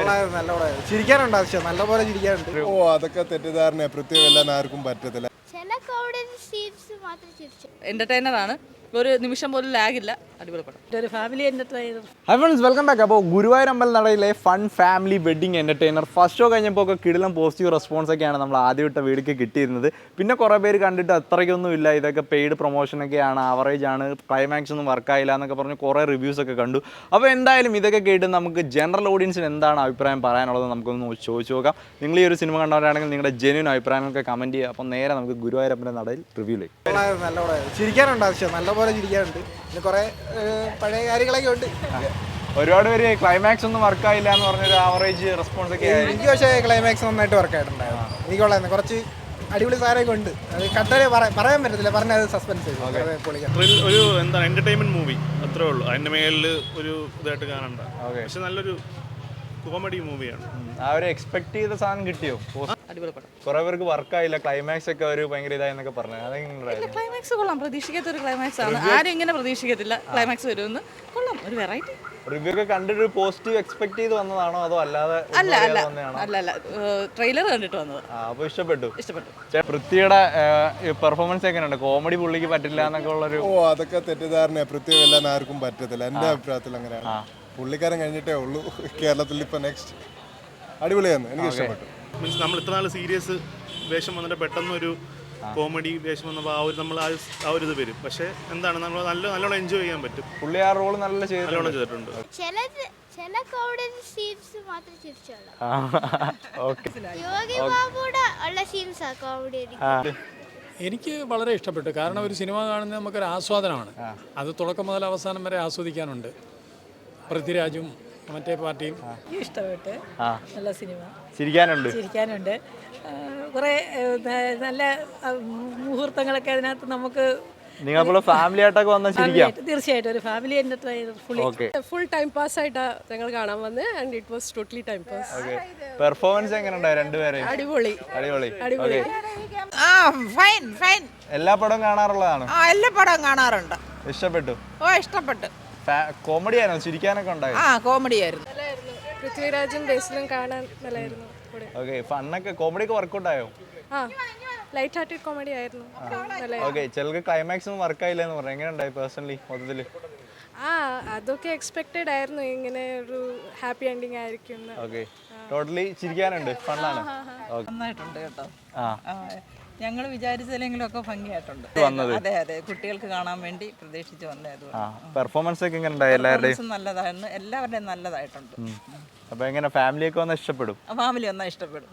നല്ല ചിരിക്കാനുണ്ട് ആവശ്യം നല്ലപോലെ ചിരിക്കാനുണ്ട്. ഓ അതൊക്കെ തെറ്റിദ്ധാരണ പ്രത്യേകം ആർക്കും പറ്റത്തില്ല. എന്റർടൈനർ ആണ്, ഒരു നിമിഷം പോലും ലാഗില്ല, അടിപൊളി പടം. ഒരു family entertainer. Hi friends, welcome back. അപ്പോൾ ഗുരുവായൂർ അമ്പല നടയിലെ fun family wedding entertainer first show കഴിഞ്ഞപ്പോൾ ഒക്കെ കിടിലം പോസിറ്റീവ് റെസ്പോൺസ് ഒക്കെയാണ് നമ്മൾ ആദ്യം ഇട്ട വീഡിയോക്ക് കിട്ടിയിരുന്നത്. പിന്നെ കുറേ പേര് കണ്ടിട്ട് അത്രയ്ക്കൊന്നും ഇല്ല, ഇതൊക്കെ പെയ്ഡ് പ്രൊമോഷനൊക്കെയാണ്, ആവറേജ് ആണ്, ക്ലൈമാക്സ് ഒന്നും വർക്കായില്ല എന്നൊക്കെ പറഞ്ഞ് കുറേ റിവ്യൂസ് ഒക്കെ കണ്ടു. അപ്പോൾ എന്തായാലും ഇതൊക്കെ കേട്ട് നമുക്ക് ജനറൽ ഓഡിയൻസിന് എന്താണ് അഭിപ്രായം പറയാനുള്ളത് നമുക്കൊന്ന് ചോദിച്ചു നോക്കാം. നിങ്ങൾ ഈ ഒരു സിനിമ കണ്ടവരാണെങ്കിൽ നിങ്ങളുടെ ജെന്യൂൻ അഭിപ്രായങ്ങളൊക്കെ കമൻറ്റ് ചെയ്യുക. അപ്പോൾ നേരെ നമുക്ക് ഗുരുവായൂർ അമ്പല നടയിൽ റിവ്യൂ നല്ല ചിരിക്കാനുണ്ട് ആവശ്യം നല്ലപോലെ ചിരിക്കാനുണ്ട്. പിന്നെ കുറേ പഴയ കാര്യങ്ങളൊക്കെ ഉണ്ട്. ഒരുപാട് പേര് ക്ലൈമാക്സ് ഒന്നും വർക്കായില്ല എന്ന് പറഞ്ഞൊരു ആവറേജ് റെസ്പോൺസ് ഒക്കെ. എനിക്ക് പക്ഷേ ക്ലൈമാക്സ് നന്നായിട്ട് വർക്കായിട്ടുണ്ടായിരുന്നു. എനിക്ക് കൊള്ളായിരുന്നു. കുറച്ച് അടിപൊളി സാധനമൊക്കെ ഉണ്ട്. അത് കണ്ടത് പറയാൻ പറ്റത്തില്ല, പറഞ്ഞത് സസ്പെൻസ് ഒരു എന്താണ് എന്റർടൈൻമെന്റ് മൂവി അത്രേ ഉള്ളൂ. അതിന്റെ മേലിൽ ഒരു ഇതായിട്ട് കാണണ്ട. പക്ഷെ നല്ലൊരു കോമഡി മൂവിയാണ്. ആ ഒരു എക്സ്പെക്ട് ചെയ്ത സാധനം കിട്ടിയോ? അടിപൊളി പടം. കുറെ പേർക്ക് വർക്കായില്ല, ക്ലൈമാക്സ് ഒക്കെ ഒരു ഭയങ്കര ഇതായെന്നൊക്കെ പറഞ്ഞു. അതെങ്ങനെ? ക്ലൈമാക്സ് കൊള്ളാം, പ്രതീക്ഷിക്കാത്ത ഒരു ക്ലൈമാക്സ് ആണ്. ആരും ഇങ്ങനെ പ്രതീക്ഷിക്കത്തില്ല ക്ലൈമാക്സ് വരുമെന്ന്. കൊള്ളാം, ഒരു വെറൈറ്റി. റിവ്യൂ ഒക്കെ കണ്ടിട്ട് ഒരു പോസിറ്റീവ് എക്സ്പെക്ട് ചെയ്ത് വന്നതാണോ അതോ അല്ലാതെ? അല്ല, ട്രെയിലർ കണ്ടിട്ട് വന്നത്. അപ്പൊ ഇഷ്ടപ്പെട്ടു. പൃഥ്വിയുടെ പെർഫോമൻസ് എങ്ങനെയുണ്ട്? കോമഡി പുള്ളിക്ക് പറ്റില്ല എന്നൊക്കെ ഉള്ളൊരു. ഓ അതൊക്കെ തെറ്റിദ്ധാരണ പ്രത്യേകം ആർക്കും പറ്റത്തില്ല. എന്റെ അഭിപ്രായത്തിൽ അങ്ങനെയാണ്. പുള്ളിക്കാരൻ കഴിഞ്ഞിട്ടേ ഉള്ളൂ കേരളത്തിൽ. ഇപ്പൊ നെക്സ്റ്റ് അടിപൊളിയാണ്, എനിക്ക് ഇഷ്ടപ്പെട്ടു. മീൻസ് നമ്മൾ ഇത്ര നാൾ സീരിയസ് വേഷം വന്നിട്ട് പെട്ടെന്നൊരു കോമഡി വേഷം വന്നപ്പോൾ നമ്മൾ ആ ഒരു ഇത് വരും. പക്ഷെ എന്താണ് നമ്മൾ നല്ലോണം എൻജോയ് ചെയ്യാൻ പറ്റും. പുള്ളി ആ റോള് നല്ലോണം ചെയ്തിട്ടുണ്ട്. എനിക്ക് വളരെ ഇഷ്ടപ്പെട്ടു. കാരണം ഒരു സിനിമ കാണുന്നത് നമുക്കൊരു ആസ്വാദനമാണ്. അത് തുടക്കം മുതൽ അവസാനം വരെ ആസ്വദിക്കാനുണ്ട്. പൃഥ്വിരാജും മറ്റേ പാർട്ടിയും ഇഷ്ടപ്പെട്ട്. നല്ല സിനിമ, ചിരിക്കാനുണ്ട്. കുറെ നല്ല മുഹൂർത്തങ്ങളൊക്കെ അതിനകത്ത് നമുക്ക്. നിങ്ങൾ ഫാമിലി ആയിട്ടൊക്കെ വന്നാൽ ചിരിക്കാം. തീർച്ചയായിട്ടും ഒരു family entertainer full time pass ആയിട്ടാ ഞങ്ങൾ കാണാൻ വന്നത്. And it was totally time pass. Performance എങ്ങനെയുണ്ടായി രണ്ടുപേരെ? അടിപൊളി. ഫൈൻ. എല്ലാ പടവും കാണാറുള്ളതാണ്? എല്ലാ പടവും കാണാറുണ്ട്. ഇഷ്ടപ്പെട്ടു? ഇഷ്ടപ്പെട്ടു. കോമഡി ആയിരുന്നു, ചിരിക്കാനൊക്കെ ഉണ്ടായി? കോമഡി ആയിരുന്നു. പൃഥ്വിരാജും ബേസിലും കാണാൻ നല്ലായിരുന്നു. ഓക്കെ, ഫണ്ണൊക്കെ കോമഡി ഒക്കെ വർക്കൗട്ട് ആയോ? ലൈറ്റ് ഹാർട്ടഡ് കോമഡി ആയിരുന്നു. ഓക്കെ, ചിലർക്ക് ക്ലൈമാക്സ് ഒന്നും വർക്കായില്ല എന്ന് പറഞ്ഞു. എങ്ങനെയുണ്ടായി പേഴ്സണലി മൊത്തത്തില്? അതൊക്കെ എക്സ്പെക്റ്റഡ് ആയിരുന്നു, ഇങ്ങനെ ഒരു ഹാപ്പി എൻഡിങ് ആയിരിക്കും. ഓക്കെ, ടോട്ടലി ചിരിക്കാനുണ്ട്, ഫണ്ണാണ്. നന്നായിട്ടുണ്ട് കേട്ടോ. ഞങ്ങൾ വിചാരിച്ചതിലെങ്കിലും ഒക്കെ ഭംഗിയായിട്ടുണ്ട്. അതെ, കുട്ടികൾക്ക് കാണാൻ വേണ്ടി പ്രതീക്ഷിച്ച് വന്നത്. പെർഫോമൻസ് ഒക്കെ എങ്ങനെ ഉണ്ടായി? നല്ലതായിരുന്നു, എല്ലാവരുടെയും നല്ലതായിട്ടുണ്ട്. അപ്പൊ എങ്ങനെ ഫാമിലിയൊക്കെ വന്നാൽ ഇഷ്ടപ്പെടും? ഫാമിലി വന്നാൽ ഇഷ്ടപ്പെടും.